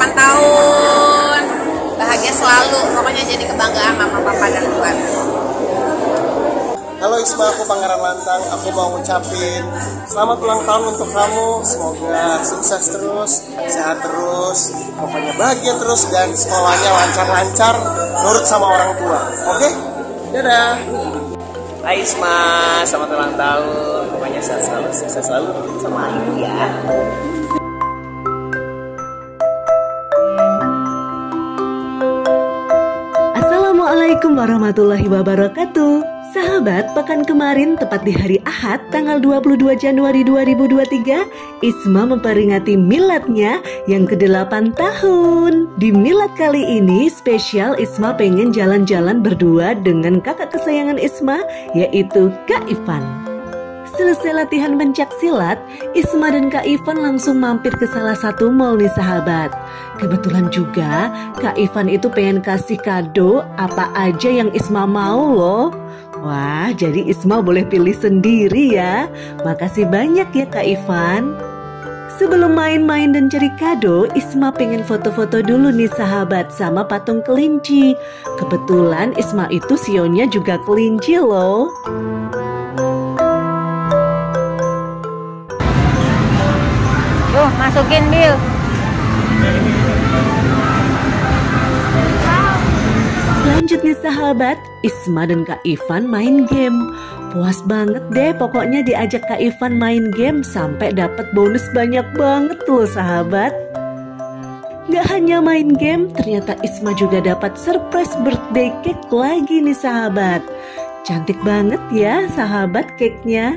8 tahun. Bahagia selalu, pokoknya jadi kebanggaan mama, papa, dan keluarga. Halo Isma, aku Pangeran Lantang. Aku mau ngucapin selamat ulang tahun untuk kamu. Semoga sukses terus, sehat terus, pokoknya bahagia terus, dan sekolahnya lancar-lancar, nurut sama orang tua. Oke? Dadah. Hai Isma, selamat ulang tahun. Pokoknya sehat selalu, sukses selalu sama aku ya. Assalamualaikum warahmatullahi wabarakatuh. Sahabat, pekan kemarin tepat di hari Ahad tanggal 22 Januari 2023, Isma memperingati miladnya yang ke-8 tahun. Di milad kali ini spesial Isma pengen jalan-jalan berdua dengan kakak kesayangan Isma, yaitu Kak Ivan. Selesai latihan pencak silat, Isma dan Kak Ivan langsung mampir ke salah satu mall nih sahabat. Kebetulan juga Kak Ivan itu pengen kasih kado apa aja yang Isma mau loh. Wah, jadi Isma boleh pilih sendiri ya. Makasih banyak ya Kak Ivan. Sebelum main-main dan cari kado, Isma pengen foto-foto dulu nih sahabat sama patung kelinci. Kebetulan Isma itu sionya juga kelinci loh. Tuh, masukin Bil. Lanjut nih sahabat, Isma dan Kak Ivan main game. Puas banget deh pokoknya diajak Kak Ivan main game sampai dapat bonus banyak banget loh sahabat. Gak hanya main game, ternyata Isma juga dapat surprise birthday cake lagi nih sahabat. Cantik banget ya sahabat cake-nya.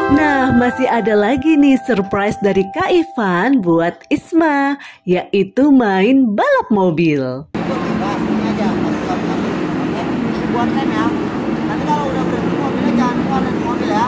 Nah, masih ada lagi nih surprise dari Kak Ivan buat Isma, yaitu main balap mobil. Buat rem ya. Nanti kalau udah berhenti mobilnya jangan keluar dari mobil ya.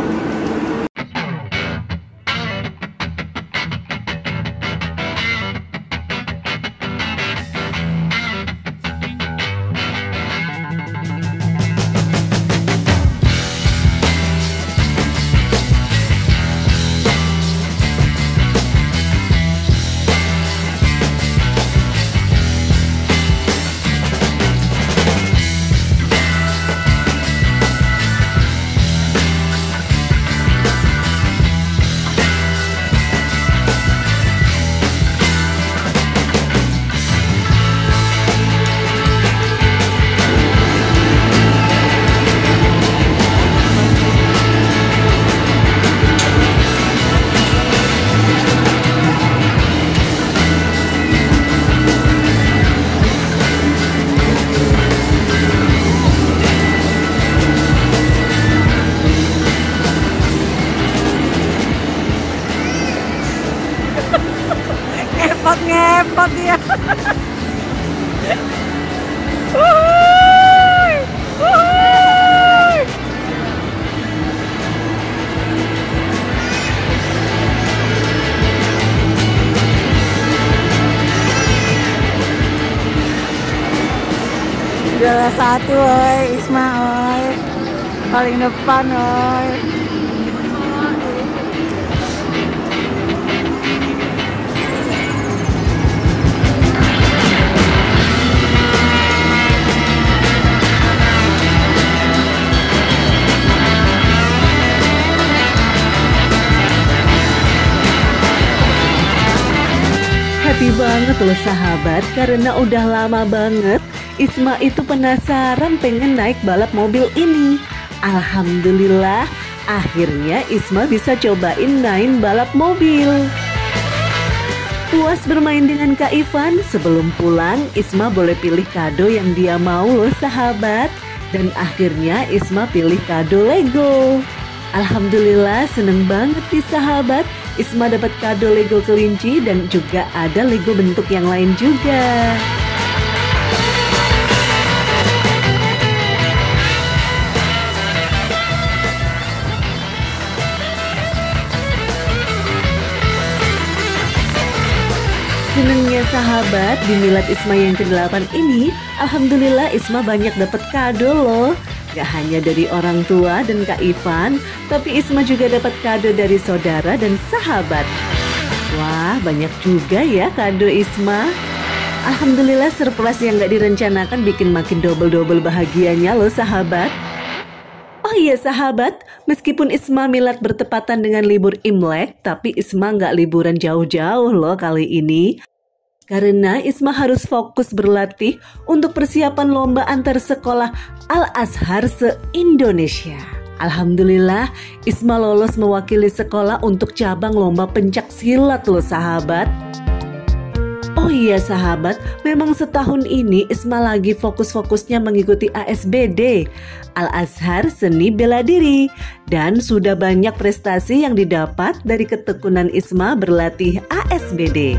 Ngepot dia. Juara 1 oi, Isma oi. Paling depan oi. Happy banget loh sahabat, karena udah lama banget Isma itu penasaran pengen naik balap mobil ini. Alhamdulillah, akhirnya Isma bisa cobain naik balap mobil. Puas bermain dengan Kak Ivan, sebelum pulang Isma boleh pilih kado yang dia mau loh sahabat. Dan akhirnya Isma pilih kado Lego. Alhamdulillah, seneng banget nih sahabat. Isma dapat kado Lego kelinci dan juga ada Lego bentuk yang lain juga. Senengnya sahabat, di milad Isma yang ke-8 ini, alhamdulillah Isma banyak dapat kado loh. Gak hanya dari orang tua dan Kak Ivan, tapi Isma juga dapat kado dari saudara dan sahabat. Wah, banyak juga ya kado Isma. Alhamdulillah surprise yang gak direncanakan bikin makin double-double bahagianya loh sahabat. Oh iya sahabat, meskipun Isma milad bertepatan dengan libur Imlek, tapi Isma gak liburan jauh-jauh loh kali ini. Karena Isma harus fokus berlatih untuk persiapan lomba antar sekolah Al-Azhar se-Indonesia. Alhamdulillah, Isma lolos mewakili sekolah untuk cabang lomba pencak silat loh sahabat. Oh iya sahabat, memang setahun ini Isma lagi fokus-fokusnya mengikuti ASBD, Al-Azhar Seni Bela Diri. Dan sudah banyak prestasi yang didapat dari ketekunan Isma berlatih ASBD.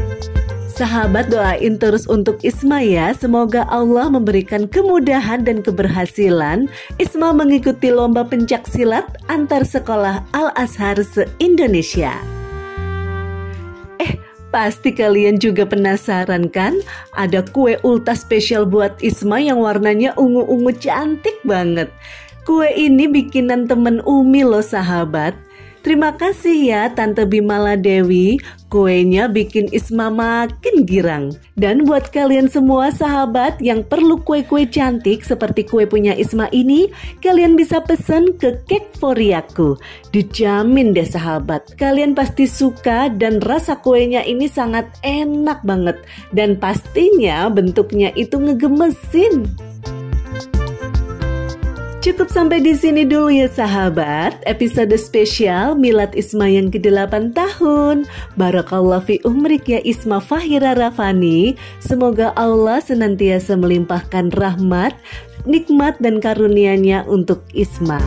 Sahabat doain terus untuk Isma ya, semoga Allah memberikan kemudahan dan keberhasilan Isma mengikuti lomba pencak silat antar sekolah Al-Azhar se-Indonesia. Pasti kalian juga penasaran kan? Ada kue ultah spesial buat Isma yang warnanya ungu-ungu cantik banget. Kue ini bikinan temen Umi loh sahabat. Terima kasih ya Tante Bimala Dewi, kuenya bikin Isma makin girang. Dan buat kalian semua sahabat yang perlu kue-kue cantik seperti kue punya Isma ini, kalian bisa pesen ke Cake for Yaku. Dijamin deh sahabat, kalian pasti suka dan rasa kuenya ini sangat enak banget. Dan pastinya bentuknya itu ngegemesin. Cukup sampai di sini dulu ya sahabat, episode spesial Milad Isma yang ke-8 tahun. Barakallah fi umrik ya Isma Fahira Rafani. Semoga Allah senantiasa melimpahkan rahmat, nikmat dan karunia-Nya untuk Isma.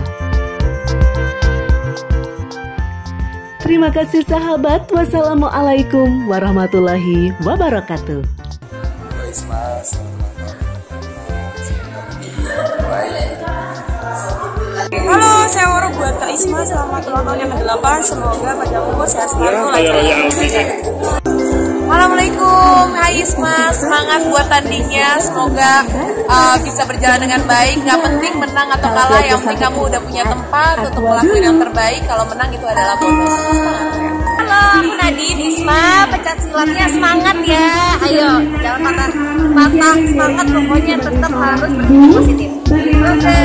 Terima kasih sahabat. Wassalamualaikum warahmatullahi wabarakatuh. Isma, halo, saya Waro buat Kak Isma, selamat ulang tahun yang ke-8. Semoga panjang umur, sehat selalu, lancar. Assalamualaikum, hai Isma, semangat buat tandingnya. Semoga bisa berjalan dengan baik. Gak penting menang atau kalah, yang penting kamu udah punya tempat untuk melakukan yang terbaik. Kalau menang itu adalah bonus. Halo, aku Nadine. Isma, pencak silatnya semangat ya. Ayo, jangan patah semangat, pokoknya tetap harus berpikir positif. Oke.